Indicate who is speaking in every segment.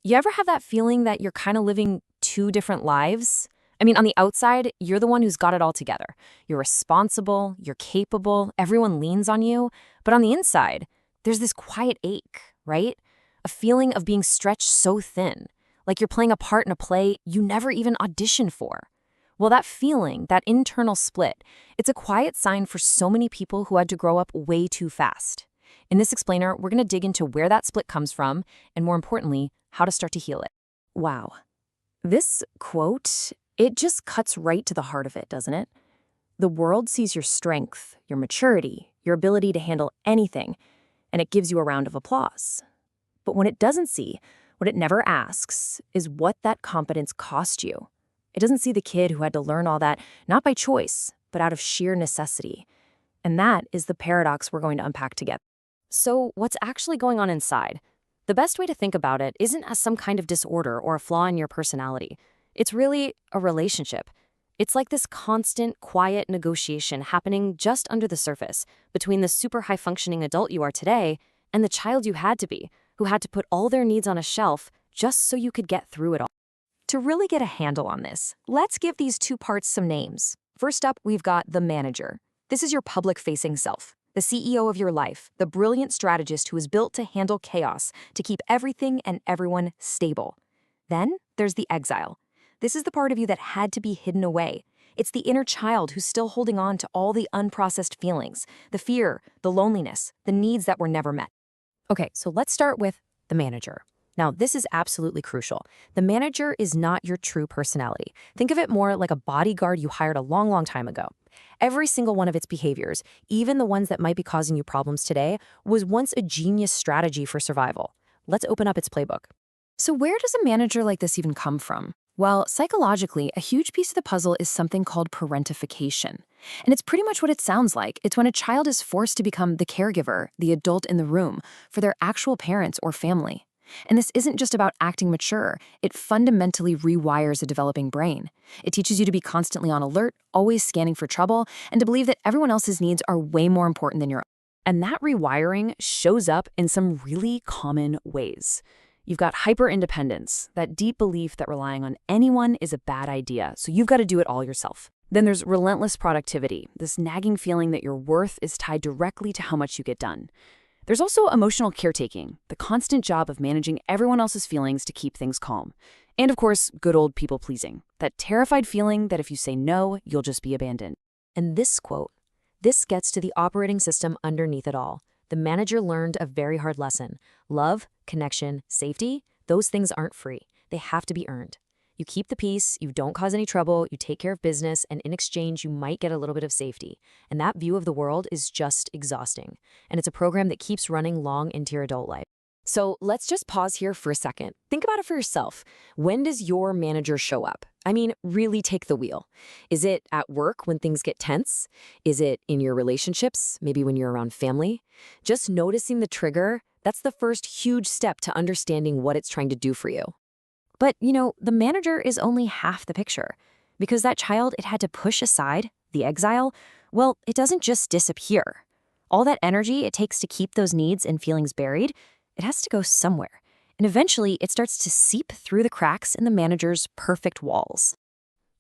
Speaker 1: You ever have that feeling that you're kind of living two different lives? I mean, on the outside, you're the one who's got it all together. You're responsible, you're capable, everyone leans on you. But on the inside, there's this quiet ache, right? A feeling of being stretched so thin, like you're playing a part in a play you never even auditioned for. Well, that feeling, that internal split, it's a quiet sign for so many people who had to grow up way too fast. In this explainer, we're going to dig into where that split comes from, and more importantly, how to start to heal it. Wow. This quote, it just cuts right to the heart of it, doesn't it? The world sees your strength, your maturity, your ability to handle anything, and it gives you a round of applause. But what it doesn't see, what it never asks, is what that competence cost you. It doesn't see the kid who had to learn all that, not by choice, but out of sheer necessity. And that is the paradox we're going to unpack together. So what's actually going on inside? The best way to think about it isn't as some kind of disorder or a flaw in your personality. It's really a relationship. It's like this constant, quiet negotiation happening just under the surface between the super high-functioning adult you are today and the child you had to be, who had to put all their needs on a shelf just so you could get through it all. To really get a handle on this, let's give these two parts some names. First up, we've got the manager. This is your public-facing self, the CEO of your life, the brilliant strategist who is built to handle chaos, to keep everything and everyone stable. Then there's the exile. This is the part of you that had to be hidden away. It's the inner child who's still holding on to all the unprocessed feelings, the fear, the loneliness, the needs that were never met. Okay, so let's start with the manager. Now, this is absolutely crucial. The manager is not your true personality. Think of it more like a bodyguard you hired a long, long time ago. Every single one of its behaviors, even the ones that might be causing you problems today, was once a genius strategy for survival. Let's open up its playbook. So where does a manager like this even come from? Well, psychologically, a huge piece of the puzzle is something called parentification. And it's pretty much what it sounds like. It's when a child is forced to become the caregiver, the adult in the room, for their actual parents or family. And this isn't just about acting mature. It fundamentally rewires a developing brain. It teaches you to be constantly on alert, always scanning for trouble, and to believe that everyone else's needs are way more important than your own. And that rewiring shows up in some really common ways. You've got hyperindependence, that deep belief that relying on anyone is a bad idea, so you've got to do it all yourself. Then there's relentless productivity, this nagging feeling that your worth is tied directly to how much you get done. There's also emotional caretaking, the constant job of managing everyone else's feelings to keep things calm. And of course, good old people-pleasing, that terrified feeling that if you say no, you'll just be abandoned. And this quote, this gets to the operating system underneath it all. The manager learned a very hard lesson. Love, connection, safety, those things aren't free. They have to be earned. You keep the peace, you don't cause any trouble, you take care of business, and in exchange, you might get a little bit of safety. And that view of the world is just exhausting. And it's a program that keeps running long into your adult life. So let's just pause here for a second. Think about it for yourself. When does your manager show up? I mean, really take the wheel. Is it at work when things get tense? Is it in your relationships, maybe when you're around family? Just noticing the trigger, that's the first huge step to understanding what it's trying to do for you. But, the manager is only half the picture. Because that child it had to push aside, the exile, well, it doesn't just disappear. All that energy it takes to keep those needs and feelings buried, it has to go somewhere. And eventually, it starts to seep through the cracks in the manager's perfect walls.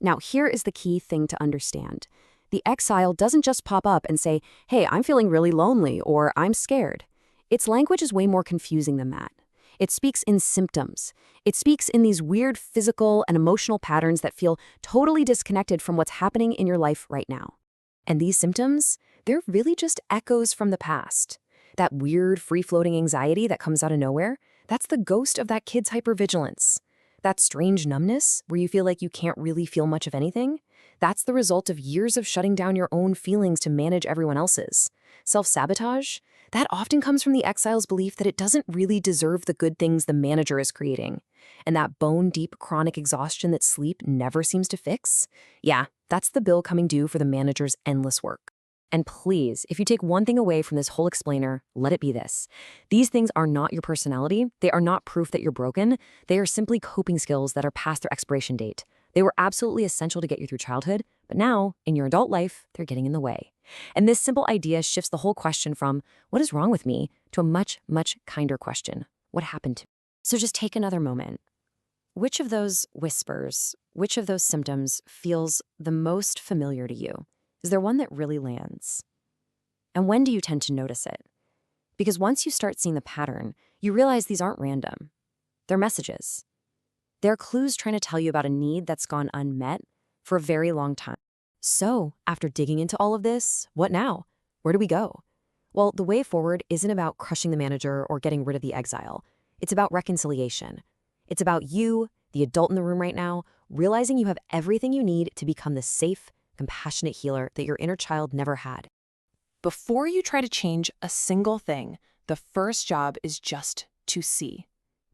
Speaker 1: Now, here is the key thing to understand. The exile doesn't just pop up and say, hey, I'm feeling really lonely, or I'm scared. Its language is way more confusing than that. It speaks in symptoms. It speaks in these weird physical and emotional patterns that feel totally disconnected from what's happening in your life right now. And these symptoms, they're really just echoes from the past. That weird, free-floating anxiety that comes out of nowhere, that's the ghost of that kid's hypervigilance. That strange numbness, where you feel like you can't really feel much of anything, that's the result of years of shutting down your own feelings to manage everyone else's. Self-sabotage, that often comes from the exile's belief that it doesn't really deserve the good things the manager is creating. And that bone-deep chronic exhaustion that sleep never seems to fix, yeah, that's the bill coming due for the manager's endless work. And please, if you take one thing away from this whole explainer, let it be this. These things are not your personality. They are not proof that you're broken. They are simply coping skills that are past their expiration date. They were absolutely essential to get you through childhood, but now, in your adult life, they're getting in the way. And this simple idea shifts the whole question from, what is wrong with me, to a much, much kinder question. What happened to me? So just take another moment. Which of those whispers, which of those symptoms feels the most familiar to you? Is there one that really lands? And when do you tend to notice it? Because once you start seeing the pattern, you realize these aren't random. They're messages. They're clues trying to tell you about a need that's gone unmet for a very long time. So, after digging into all of this, what now? Where do we go? Well, the way forward isn't about crushing the manager or getting rid of the exile. It's about reconciliation. It's about you, the adult in the room right now, realizing you have everything you need to become the safe, compassionate healer that your inner child never had.
Speaker 2: Before you try to change a single thing, the first job is just to see,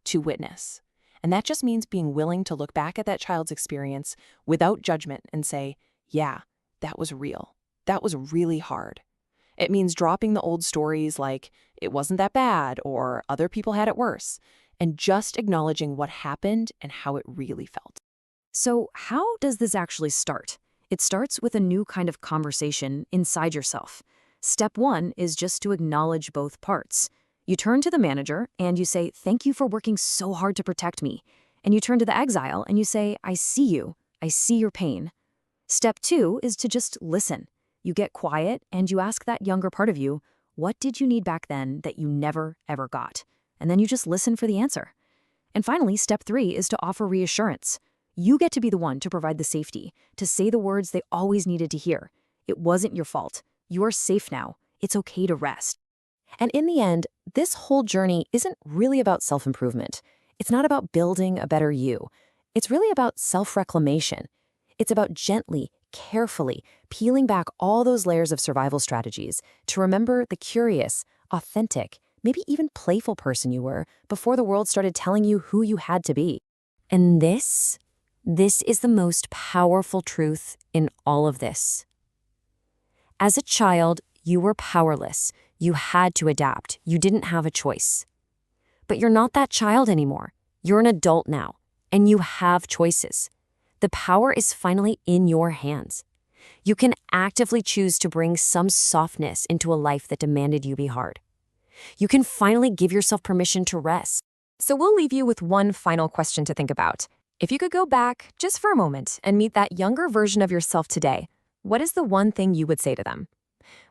Speaker 2: to witness. And that just means being willing to look back at that child's experience without judgment and say, yeah, that was real. That was really hard. It means dropping the old stories like, it wasn't that bad, or other people had it worse, and just acknowledging what happened and how it really felt.
Speaker 1: So how does this actually start? It starts with a new kind of conversation inside yourself. Step one is just to acknowledge both parts. You turn to the manager and you say, thank you for working so hard to protect me. And you turn to the exile and you say, I see you. I see your pain. Step two is to just listen. You get quiet and you ask that younger part of you, what did you need back then that you never, ever got? And then you just listen for the answer. And finally, step three is to offer reassurance. You get to be the one to provide the safety, to say the words they always needed to hear. It wasn't your fault. You're safe now. It's okay to rest. And in the end, this whole journey isn't really about self-improvement. It's not about building a better you. It's really about self-reclamation. It's about gently, carefully peeling back all those layers of survival strategies to remember the curious, authentic, maybe even playful person you were before the world started telling you who you had to be. And this is the most powerful truth in all of this. As a child, you were powerless. You had to adapt. You didn't have a choice. But you're not that child anymore. You're an adult now, and you have choices. The power is finally in your hands. You can actively choose to bring some softness into a life that demanded you be hard. You can finally give yourself permission to rest. So we'll leave you with one final question to think about. If you could go back just for a moment and meet that younger version of yourself today, what is the one thing you would say to them?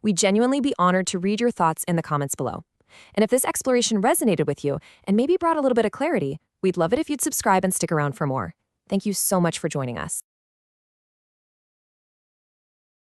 Speaker 1: We'd genuinely be honored to read your thoughts in the comments below. And if this exploration resonated with you and maybe brought a little bit of clarity, we'd love it if you'd subscribe and stick around for more. Thank you so much for joining us.